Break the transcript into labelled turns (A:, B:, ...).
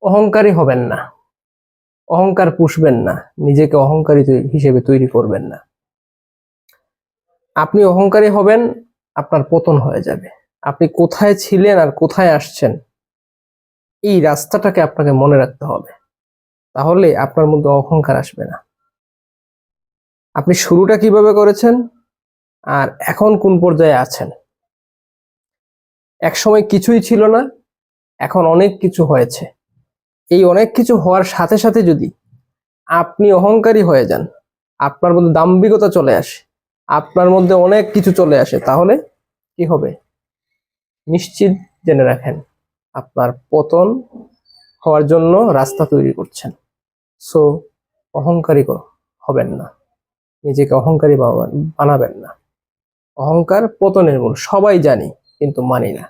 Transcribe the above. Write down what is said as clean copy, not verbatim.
A: অহংকারী হবেন না, অহংকার পুষবেন না, নিজেকে অহংকারী হিসেবে তৈরি করবেন না। আপনি অহংকারী হবেন, আপনার পতন হয়ে যাবে। আপনি কোথায় ছিলেন আর কোথায় আসছেন, এই রাস্তাটাকে আপনাকে মনে রাখতে হবে, তাহলে আপনার মধ্যে অহংকার আসবে না। আপনি শুরুটা কিভাবে করেছেন আর এখন কোন পর্যায়ে আছেন। এক সময় কিছুই ছিল না, এখন অনেক কিছু হয়েছে। এই অনেক কিছু হওয়ার সাথে সাথে যদি আপনি অহংকারী হয়ে যান, আপনার মধ্যে দাম্ভিকতা চলে আসে, আপনার মধ্যে অনেক কিছু চলে আসে, তাহলে কি হবে নিশ্চিত জেনে রাখেন, আপনার পতন হওয়ার জন্য রাস্তা তৈরি করছেন। সো অহংকারী হবেন না, নিজেকে অহংকারী বানাবেন না। অহংকার পতনের মূল, সবাই জানি কিন্তু মানি না।